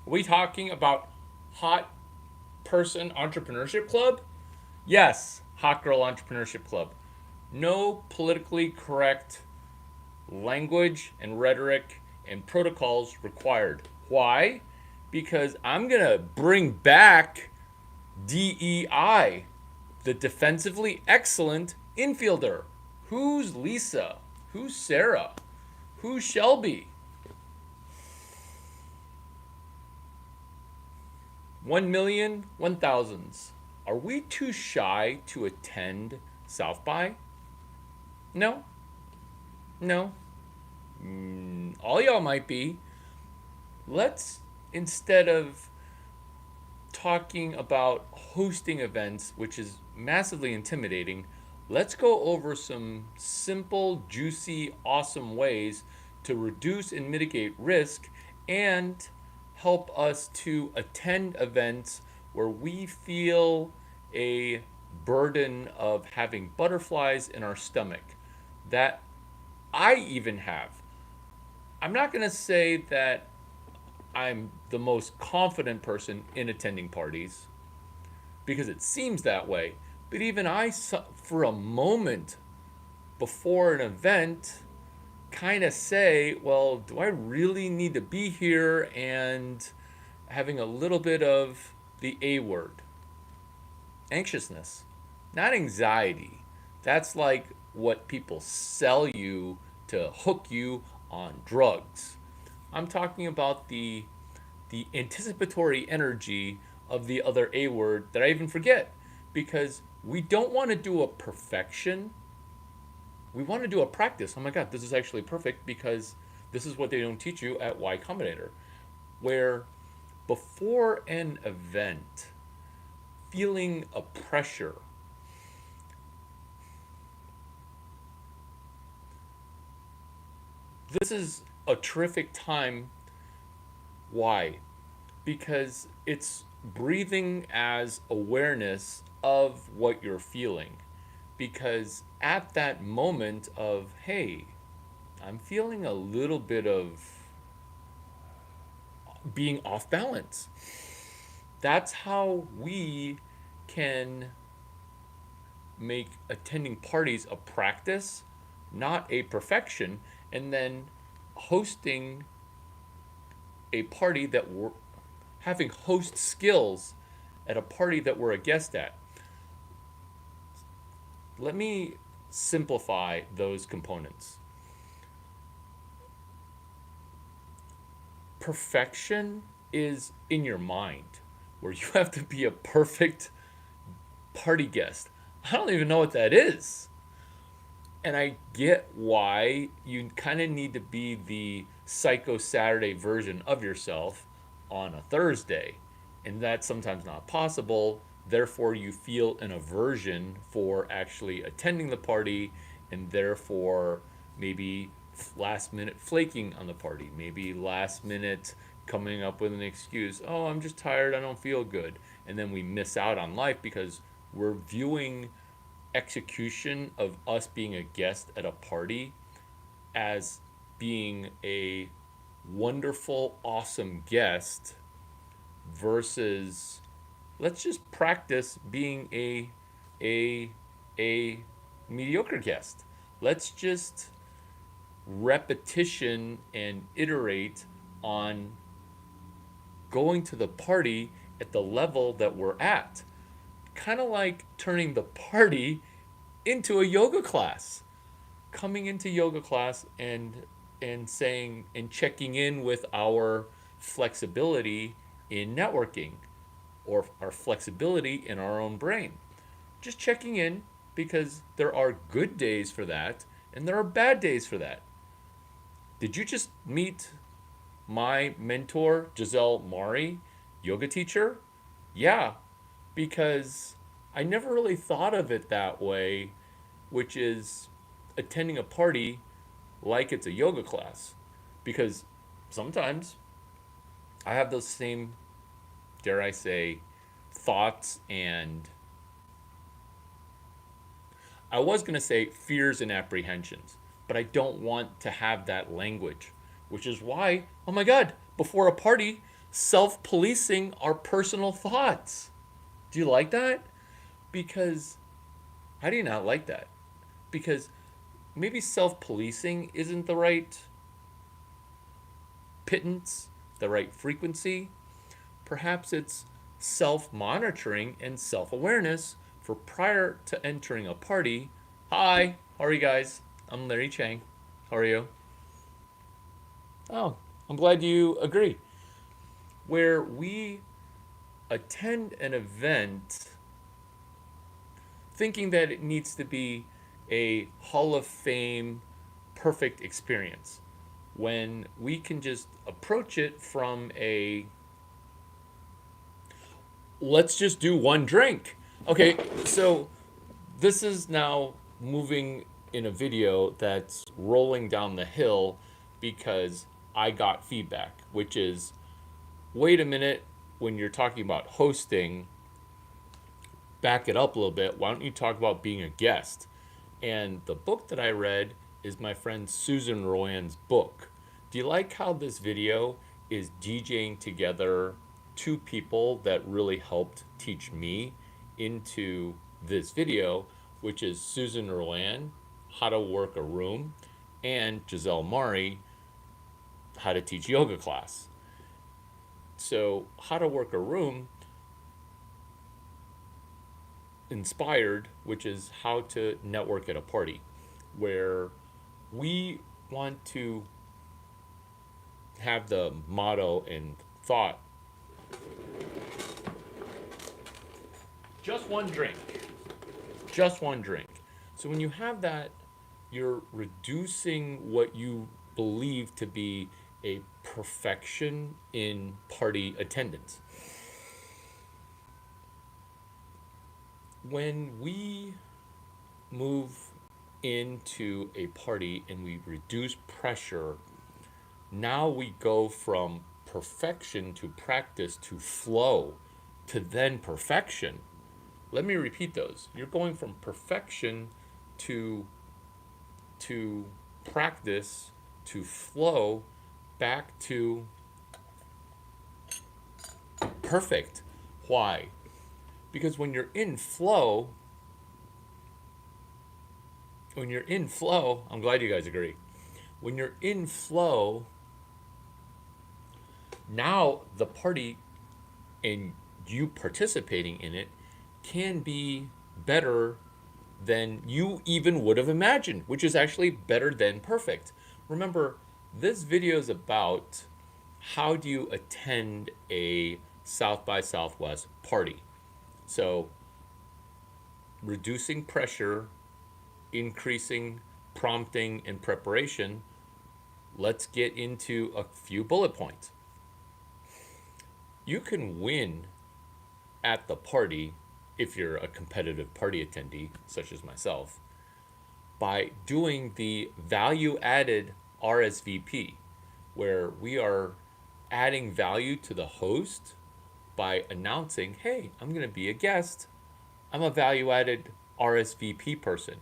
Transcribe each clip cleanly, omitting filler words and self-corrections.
Are we talking about hot person entrepreneurship club? Yes, hot girl entrepreneurship club. No politically correct language and rhetoric and protocols required. Why? Because I'm going to bring back DEI, the defensively excellent infielder. Who's Lisa? Who's Sarah? Who's Shelby? 1,000,000, 1,000s. Are we too shy to attend South by? No, no. All y'all might be. Let's, instead of talking about hosting events, which is massively intimidating, let's go over some simple, juicy, awesome ways to reduce and mitigate risk and help us to attend events where we feel a burden of having butterflies in our stomach that I even have. I'm not going to say that I'm the most confident person in attending parties because it seems that way. But even I, for a moment before an event, kind of say, well, do I really need to be here? And having a little bit of the A word, anxiousness, not anxiety. That's like what people sell you to hook you on drugs. I'm talking about the anticipatory energy of the other A word that I even forget because we don't want to do a perfection. We want to do a practice. Oh my God, this is actually perfect because this is what they don't teach you at Y Combinator, where before an event, feeling a pressure, this is a terrific time. Why? Because it's breathing as awareness of what you're feeling. Because at that moment of, hey, I'm feeling a little bit of being off balance, that's how we can make attending parties a practice, not a perfection, and then hosting a party that we're having host skills at a party that we're a guest at. Let me simplify those components. Perfection is in your mind, where you have to be a perfect party guest. I don't even know what that is. And I get why you kind of need to be the Psycho Saturday version of yourself on a Thursday. And that's sometimes not possible. Therefore, you feel an aversion for actually attending the party, and therefore, maybe last minute flaking on the party, maybe last minute coming up with an excuse. Oh, I'm just tired. I don't feel good. And then we miss out on life because we're viewing execution of us being a guest at a party as being a wonderful, awesome guest versus let's just practice being a a mediocre guest. Let's just repetition and iterate on going to the party at the level that we're at. Kind of like turning the party into a yoga class. Coming into yoga class and saying and checking in with our flexibility in networking or our flexibility in our own brain. Just checking in because there are good days for that and there are bad days for that. Did you just meet my mentor, Giselle Mari, yoga teacher? Yeah, because I never really thought of it that way, which is attending a party like it's a yoga class. Because sometimes I have those same, dare I say, thoughts and I was going to say fears and apprehensions, but I don't want to have that language, which is why, oh my God, before a party, self-policing our personal thoughts. Do you like that? Because how do you not like that? Because maybe self-policing isn't the right pittance, the right frequency. Perhaps it's self-monitoring and self-awareness for prior to entering a party. Hi, how are you guys? I'm Larry Chang. How are you? Oh, I'm glad you agree. Where we attend an event thinking that it needs to be a Hall of Fame perfect experience when we can just approach it from a let's just do one drink. Okay, so this is now moving in a video that's rolling down the hill because I got feedback, which is wait a minute, when you're talking about hosting, back it up a little bit. Why don't you talk about being a guest? And the book that I read is my friend Susan Royan's book. Do you like how this video is DJing together two people that really helped teach me into this video, which is Susan Royan, how to work a room, and Giselle Mari, how to teach yoga class. So, how to work a room inspired, which is how to network at a party, where we want to have the motto and thought just one drink. Just one drink. So when you have that, you're reducing what you believe to be a perfection in party attendance. When we move into a party and we reduce pressure, now we go from perfection to practice to flow to then perfection. Let me repeat those. You're going from perfection to practice to flow back to perfect. Why? Because when you're in flow, I'm glad you guys agree. When you're in flow, now the party and you participating in it can be better than you even would have imagined, which is actually better than perfect. Remember, this video is about how do you attend a South by Southwest party. So, reducing pressure, increasing prompting and preparation. Let's get into a few bullet points. You can win at the party if you're a competitive party attendee, such as myself, by doing the value added RSVP, where we are adding value to the host by announcing, hey, I'm going to be a guest. I'm a value added RSVP person.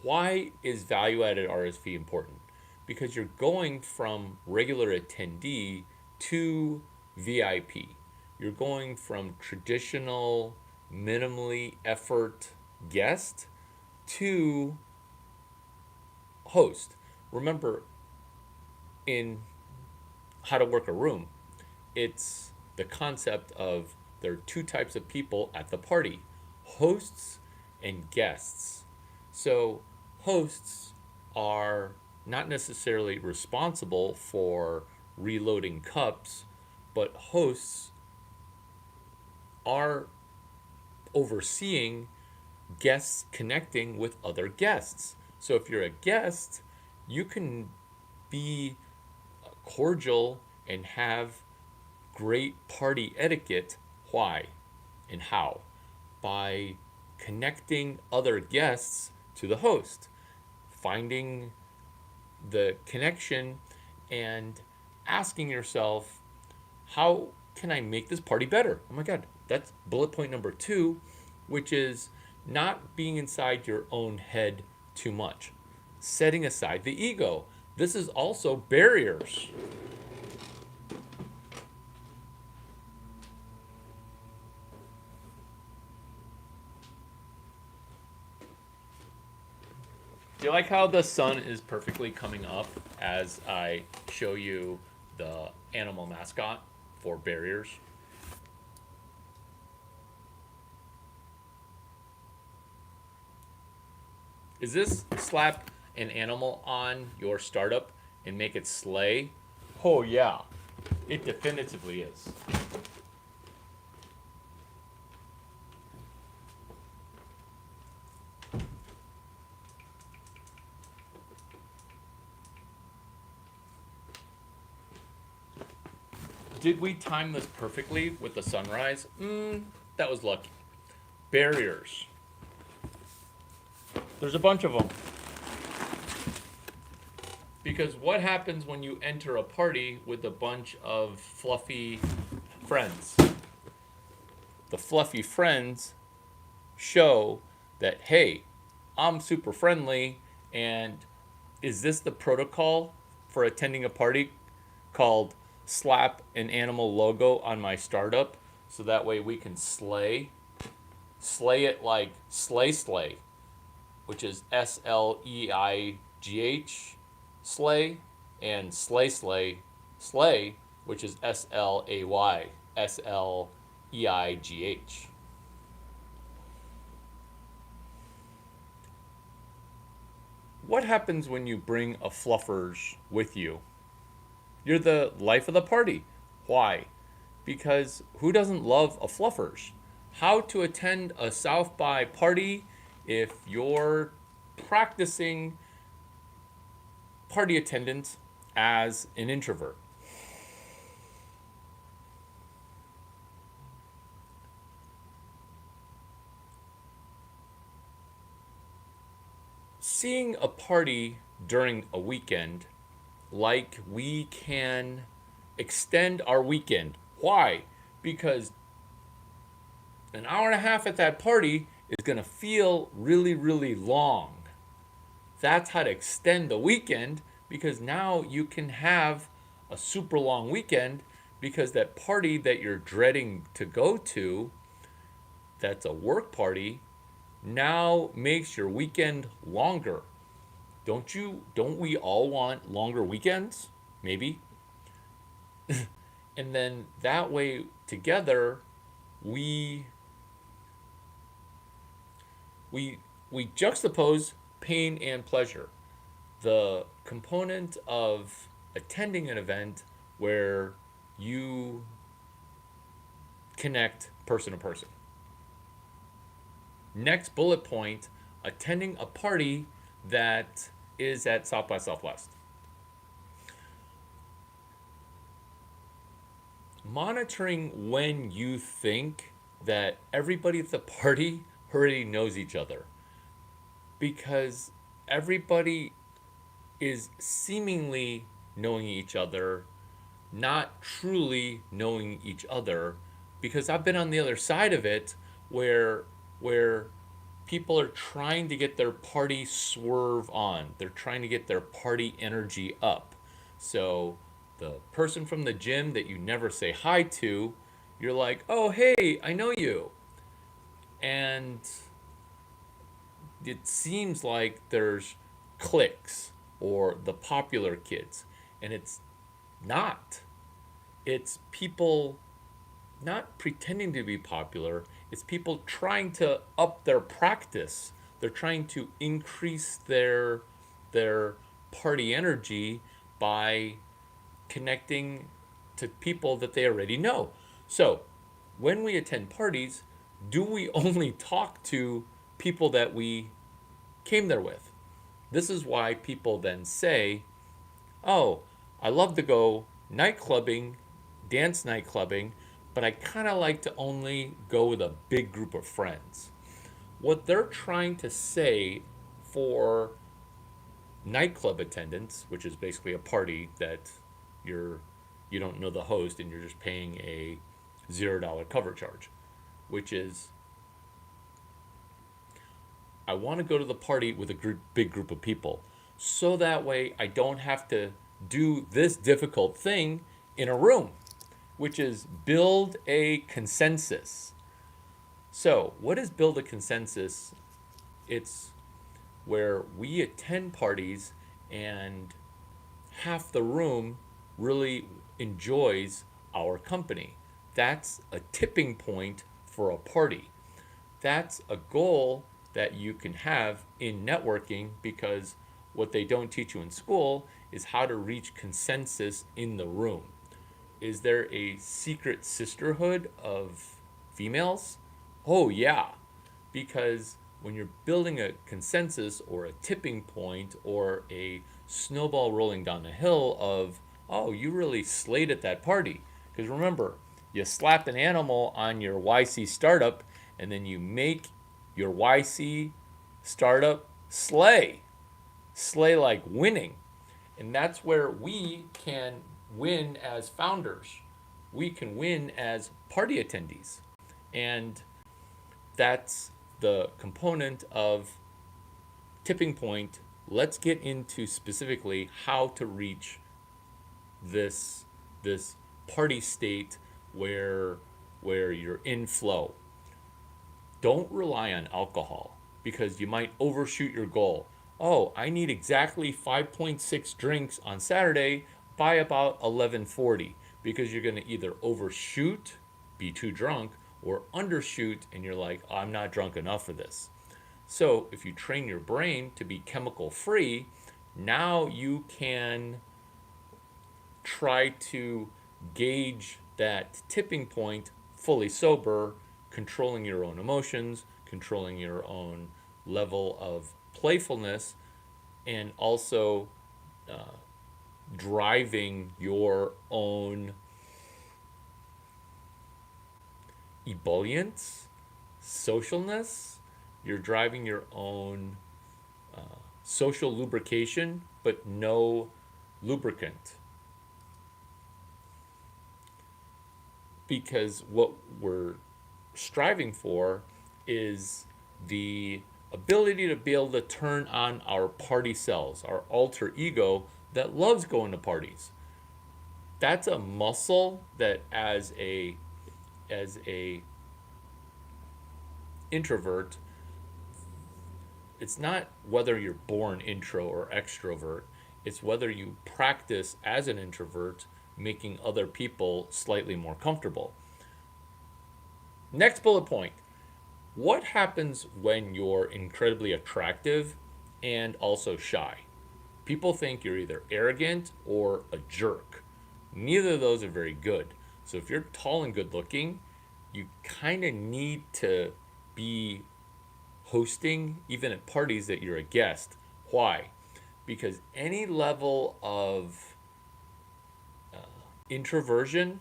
Why is value added RSVP important? Because you're going from regular attendee to VIP. You're going from traditional, minimally effort guest to host. Remember, in how to work a room, it's the concept of there are two types of people at the party, hosts and guests. So hosts are not necessarily responsible for reloading cups, but hosts are overseeing guests connecting with other guests. So if you're a guest, you can be cordial and have great party etiquette. Why and how? By connecting other guests to the host, finding the connection and asking yourself, how can I make this party better? Oh my God, that's bullet point number 2, which is not being inside your own head too much, setting aside the ego. This is also barriers. Do you like how the sun is perfectly coming up as I show you the animal mascot for barriers? Is this slap an animal on your startup and make it slay? Oh, yeah, it definitively is. Did we time this perfectly with the sunrise? That was lucky. Barriers. There's a bunch of them. Because what happens when you enter a party with a bunch of fluffy friends? The fluffy friends show that, hey, I'm super friendly, and is this the protocol for attending a party called slap an animal logo on my startup so that way we can slay? Slay it like slay, which is SLEIGH, slay, and slay, which is SLAYSLEIGH. What happens when you bring a fluffers with you? You're the life of the party. Why? Because who doesn't love a fluffers? How to attend a South by party if you're practicing party attendance as an introvert. Seeing a party during a weekend, like we can extend our weekend. Why? Because an hour and a half at that party is going to feel really, really long. That's how to extend the weekend, because now you can have a super long weekend because that party that you're dreading to go to, that's a work party, now makes your weekend longer. Don't we all want longer weekends? Maybe. And then that way together we we juxtapose pain and pleasure. The component of attending an event where you connect person to person. Next bullet point, attending a party that is at South by Southwest. Monitoring when you think that everybody at the party already knows each other, because everybody is seemingly knowing each other, not truly knowing each other, because I've been on the other side of it where people are trying to get their party swerve on. They're trying to get their party energy up. So the person from the gym that you never say hi to, you're like, "Oh, hey, I know you." And it seems like there's cliques or the popular kids, and it's not. It's people not pretending to be popular, it's people trying to up their practice. They're trying to increase their party energy by connecting to people that they already know. So, when we attend parties, do we only talk to people that we came there with? This is why people then say, "Oh, I love to go nightclubbing, dance nightclubbing, but I kind of like to only go with a big group of friends." What they're trying to say for nightclub attendance, which is basically a party that you don't know the host and you're just paying a $0 cover charge, which is, I want to go to the party with a big group of people, so that way I don't have to do this difficult thing in a room, which is build a consensus. So, what is build a consensus? It's where we attend parties and half the room really enjoys our company. That's a tipping point for a party. That's a goal that you can have in networking, because what they don't teach you in school is how to reach consensus in the room. Is there a secret sisterhood of females? Oh, yeah. Because when you're building a consensus or a tipping point or a snowball rolling down the hill of, oh, you really slayed at that party. Because remember, you slapped an animal on your YC startup and then you make your YC startup slay. Slay like winning. And that's where we can win as founders. We can win as party attendees. And that's the component of tipping point. Let's get into specifically how to reach this party state where you're in flow. Don't rely on alcohol because you might overshoot your goal. Oh, I need exactly 5.6 drinks on Saturday by about 11:40, because you're going to either overshoot, be too drunk, or undershoot and you're like, oh, I'm not drunk enough for this. So, if you train your brain to be chemical free, now you can try to gauge that tipping point fully sober, controlling your own emotions, controlling your own level of playfulness, and also driving your own ebullience, socialness. You're driving your own social lubrication, but no lubricant. Because what we're striving for is the ability to be able to turn on our party cells, our alter ego that loves going to parties. That's a muscle that as a introvert, it's not whether you're born intro or extrovert, it's whether you practice as an introvert making other people slightly more comfortable. Next bullet point. What happens when you're incredibly attractive and also shy? People think you're either arrogant or a jerk. Neither of those are very good. So if you're tall and good looking, you kind of need to be hosting even at parties that you're a guest. Why? Because any level of introversion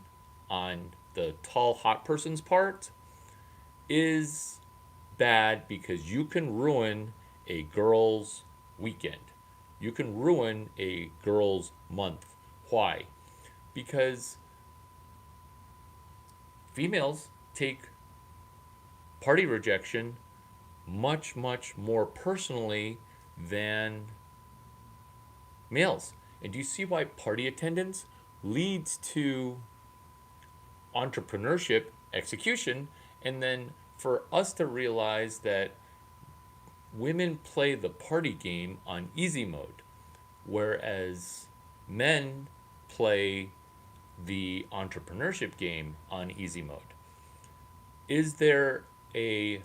on the tall hot person's part is bad, because you can ruin a girl's weekend. You can ruin a girl's month. Why? Because females take party rejection much, much more personally than males. And do you see why party attendance leads to entrepreneurship execution? And then for us to realize that women play the party game on easy mode, whereas men play the entrepreneurship game on easy mode. Is there a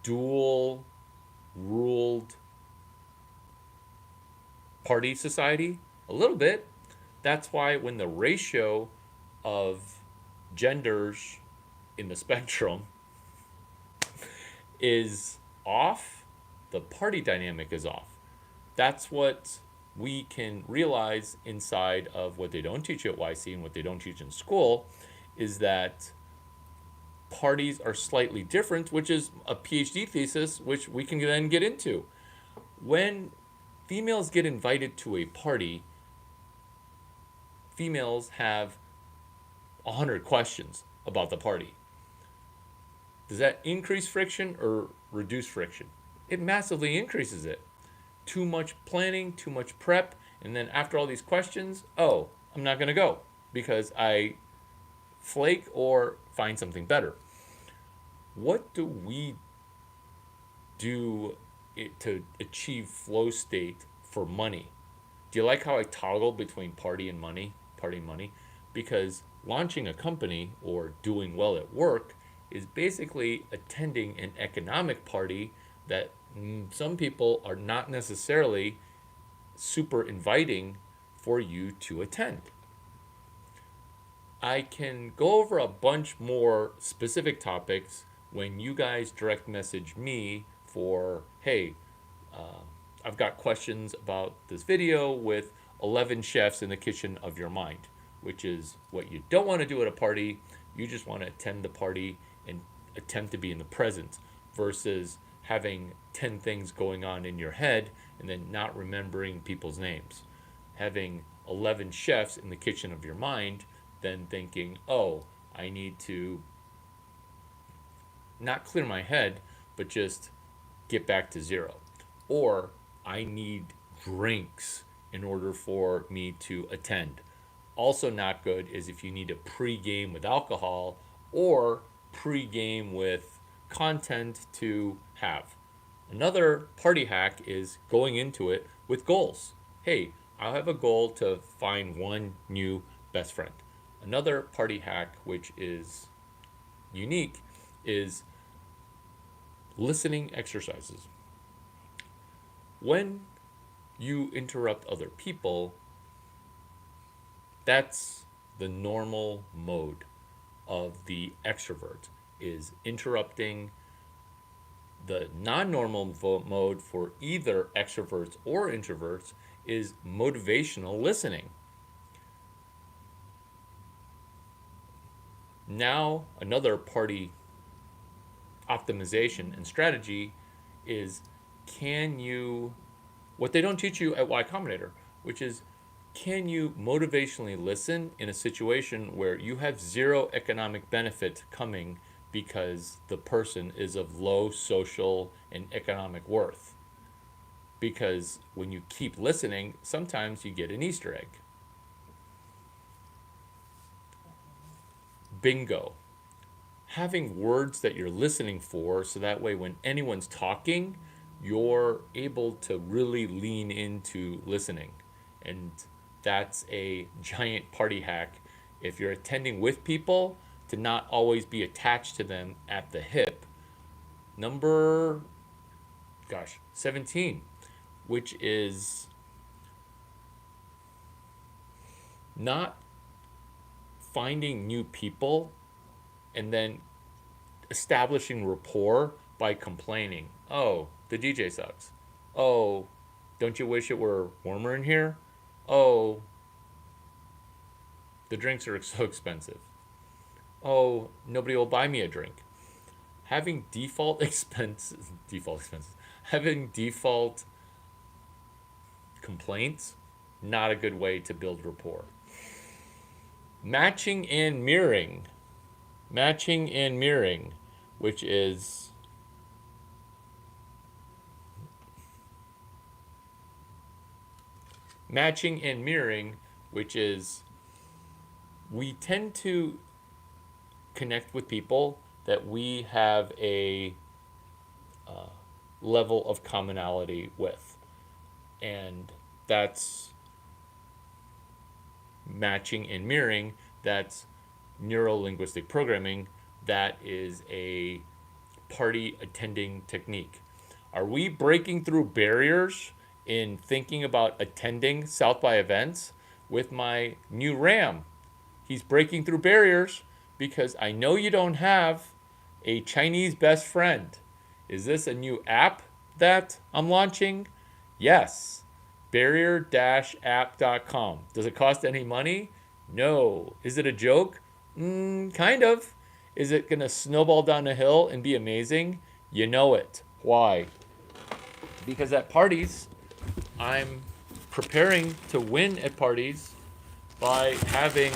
dual ruled party society? A little bit. That's why when the ratio of genders in the spectrum is off, the party dynamic is off. That's what we can realize inside of what they don't teach you at YC and what they don't teach in school, is that parties are slightly different, which is a PhD thesis, which we can then get into. When females get invited to a party, females have 100 questions about the party. Does that increase friction or reduce friction? It massively increases it. Too much planning, too much prep, and then after all these questions, oh, I'm not going to go because I flake or find something better. What do we do to achieve flow state for money. Do you like how I toggle between party and money, party and money? Because launching a company or doing well at work is basically attending an economic party that some people are not necessarily super inviting for you to attend. I can go over a bunch more specific topics when you guys direct message me for, hey, I've got questions about this video with 11 chefs in the kitchen of your mind, which is what you don't want to do at a party. You just want to attend the party and attempt to be in the present versus having 10 things going on in your head and then not remembering people's names. Having 11 chefs in the kitchen of your mind, then thinking, oh, I need to not clear my head, but just get back to zero. Or I need drinks in order for me to attend. Also, not good is if you need a pre-game with alcohol or pre-game with content to have. Another party hack is going into it with goals. Hey, I'll have a goal to find one new best friend. Another party hack, which is unique, is listening exercises. When you interrupt other people, that's the normal mode of the extrovert, is interrupting. The non-normal mode for either extroverts or introverts is motivational listening. Now, another party optimization and strategy is what they don't teach you at Y Combinator, which is can you motivationally listen in a situation where you have zero economic benefit coming because the person is of low social and economic worth? Because when you keep listening, sometimes you get an Easter egg. Bingo. Having words that you're listening for so that way when anyone's talking, you're able to really lean into listening. And that's a giant party hack if you're attending with people to not always be attached to them at the hip. Number 17, which is not finding new people and then establishing rapport by complaining. Oh, the DJ sucks. Oh, don't you wish it were warmer in here? Oh, the drinks are so expensive. Oh, nobody will buy me a drink. Having default expenses, having default complaints, not a good way to build rapport. Matching and mirroring, which is we tend to connect with people that we have a level of commonality with, and that's matching and mirroring. That's neuro-linguistic programming. That is a party attending technique. Are we breaking through barriers in thinking about attending South by events? With my new RAM, he's breaking through barriers because I know you don't have a Chinese best friend. Is this a new app that I'm launching? Yes. Barrier-app.com. Does it cost any money? No. Is it a joke? Kind of. Is it going to snowball down a hill and be amazing? You know it. Why? Because at parties, I'm preparing to win at parties by having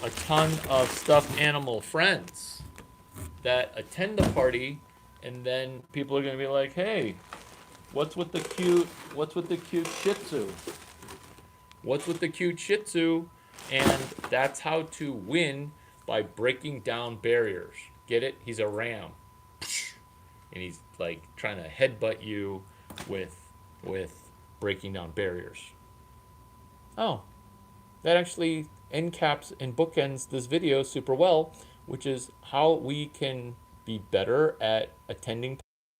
a ton of stuffed animal friends that attend the party, and then people are going to be like, hey, what's with the cute Shih Tzu? What's with the cute Shih Tzu? And that's how to win by breaking down barriers. Get it? He's a ram. and he's like trying to headbutt you with breaking down barriers. Oh, that actually end caps and bookends this video super well, which is how we can be better at attending